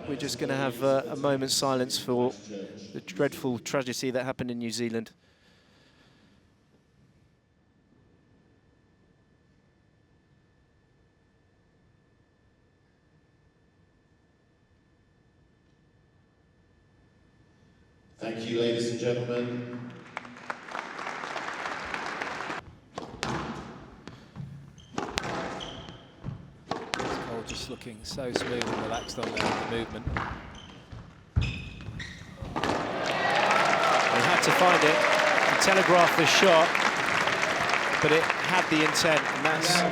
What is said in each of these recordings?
we're just going to have a moment's silence for the dreadful tragedy that happened in New Zealand. Thank you, ladies and gentlemen. Coll just looking so smooth and relaxed on the movement. He had to find it and telegraph the shot, but it had the intent, and that's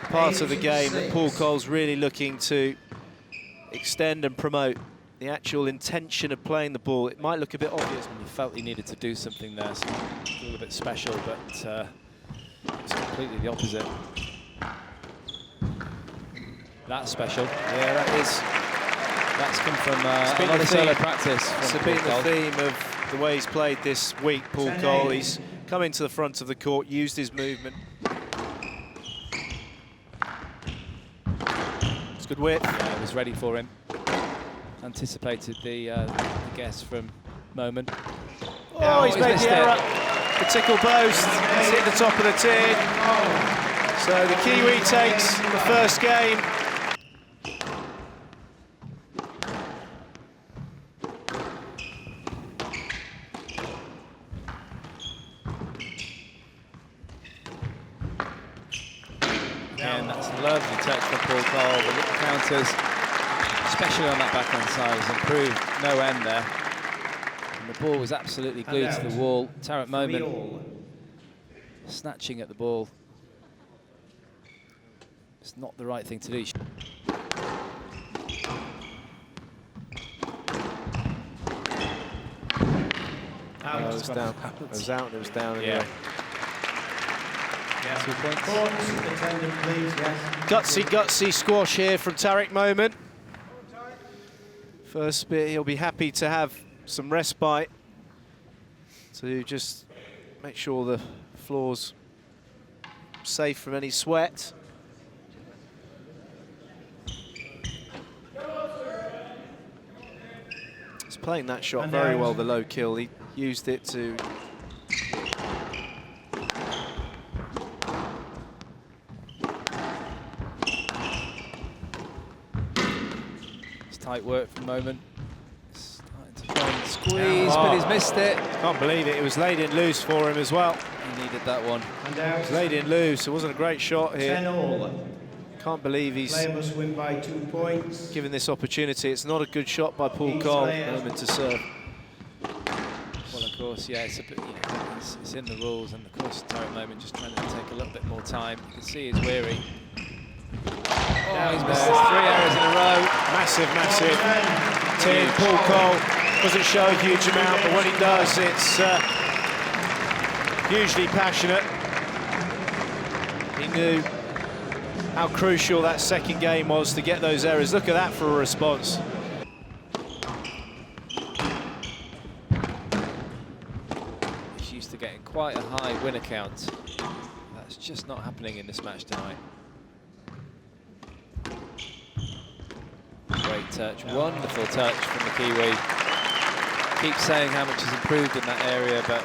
part of the game that Paul Coll's really looking to extend and promote. The actual intention of playing the ball. It might look a bit obvious. He felt he needed to do something there, so a little bit special, but it's completely the opposite. That's special. Yeah, that is. That's come from a lot of solo practice. It's been the theme of the way he's played this week, Paul Coll. He's come into the front of the court, used his movement. It's good width. Yeah, it was ready for him. Anticipated the guess from Momen. Oh, he's made the error. The tickle post. It's hit the top of the tin. So the Kiwi takes the first game. Again, that's a lovely touch from Paul Coll. The little counters, especially on that backhand side, has improved no end there. And the ball was absolutely glued to the wall. Tarek Momen snatching at the ball. It's not the right thing to do. It was down. It was out and it was down anyway. Yeah. 2 points. Gutsy squash here from Tarek Momen. First bit, he'll be happy to have some respite to just make sure the floor's safe from any sweat. He's playing that shot very well, the low kill. He used it to... Tight work from Momen. Starting to try and squeeze, but he's missed it. Can't believe it. It was laid in loose for him as well. He needed that one. It was laid in loose. It wasn't a great shot here. 10-all. Can't believe he's Player must win by 2 points. given this opportunity. It's not a good shot by Paul Coll. Momen to serve. Well, of course, yeah, it's a bit, it's in the rules, and of course, Tarek Momen just trying to take a little bit more time. You can see he's weary. Oh, he's missed 3 errors in a row. Massive tin. Paul Coll doesn't show a huge amount, but when he does, it's hugely passionate. He knew how crucial that second game was to get those errors. Look at that for a response. He's used to getting quite a high winner count. That's just not happening in this match tonight. Great touch, wonderful touch from the Kiwi. Keeps saying how much he's improved in that area, but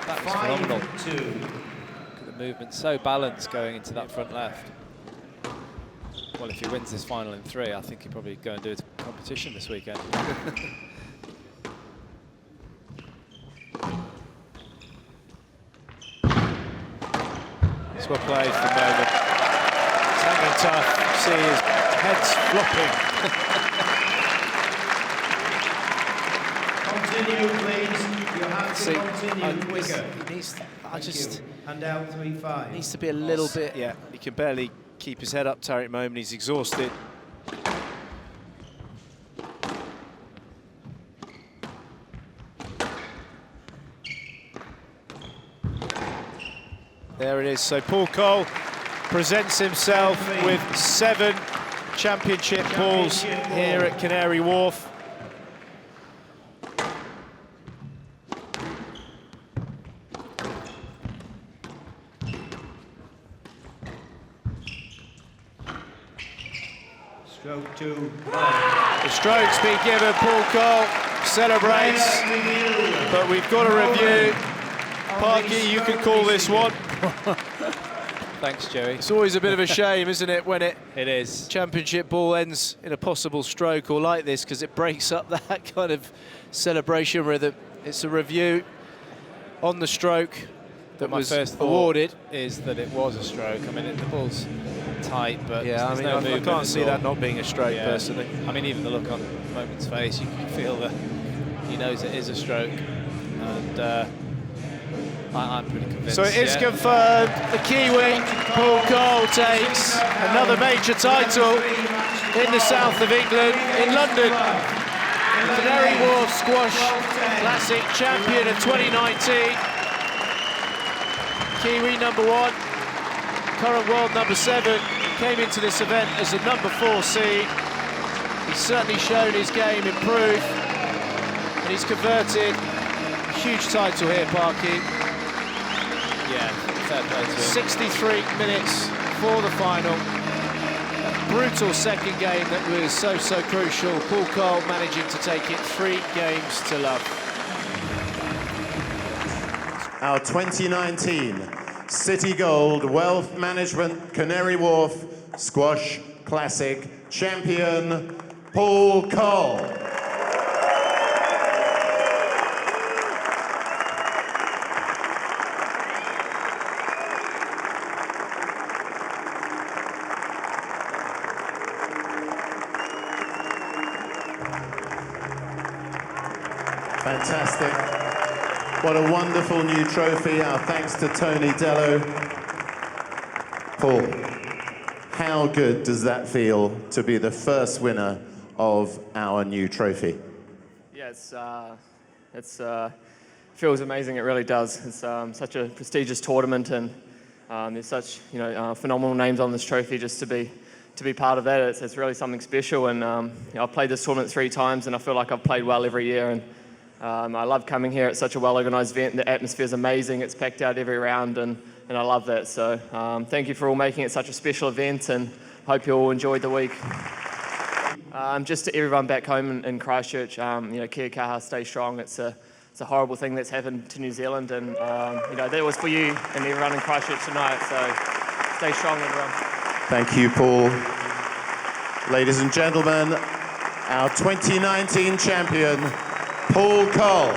that was phenomenal. Look at the movement, so balanced going into that front left. Well, if he wins this final in 3, I think he'll probably go and do a competition this weekend. It's well played from Momen. It's hanging tough. See his head's flopping. Continue, please. You have to continue quicker. I just Hand out 3-5. needs to be a little bit. Yeah, he can barely keep his head up. Tarek Momen, he's exhausted. There it is. So Paul Coll presents himself with 7 championship balls here at Canary Wharf. Stroke 2. The stroke's been given, Paul Coll celebrates, but we've got a review. Parky, you can call this one. Thanks, Joey. It's always a bit of a shame, isn't it, when it is. Championship ball ends in a possible stroke or like this, because it breaks up that kind of celebration rhythm. It's a review on the stroke that my was first awarded. Is that it was a stroke. I mean, the ball's tight, but Yeah, I mean, I can't see that not being a stroke, personally. I mean, even the look on Momen's face, you can feel that he knows it is a stroke, and I'm pretty convinced. So it is confirmed, the Kiwi, Paul Coll, takes another major title in the south of England, in London. The Canary Wharf Squash Classic champion of 2019. Kiwi #1, current world #7, came into this event as a #4 seed. He's certainly shown his game improve, and he's converted a huge title here, Parky. Yeah, fair play to him. 63 minutes for the final. A brutal second game that was so crucial. Paul Coll managing to take it 3 games to love. Our 2019 City Gold Wealth Management Canary Wharf Squash Classic champion, Paul Coll. Fantastic. What a wonderful new trophy. Our thanks to Tony Dello. Paul, how good does that feel to be the first winner of our new trophy? Yeah, it feels amazing. It really does. It's such a prestigious tournament, and there's such phenomenal names on this trophy. Just to be part of that, it's really something special. And I've played this tournament 3 times, and I feel like I've played well every year. And I love coming here. It's such a well-organised event. The atmosphere's amazing. It's packed out every round, and I love that. So thank you for all making it such a special event, and hope you all enjoyed the week. Just to everyone back home in Christchurch, kia kaha, stay strong. It's a horrible thing that's happened to New Zealand, and that was for you and everyone in Christchurch tonight. So stay strong, everyone. Thank you, Paul. Ladies and gentlemen, our 2019 champion, Paul Coll.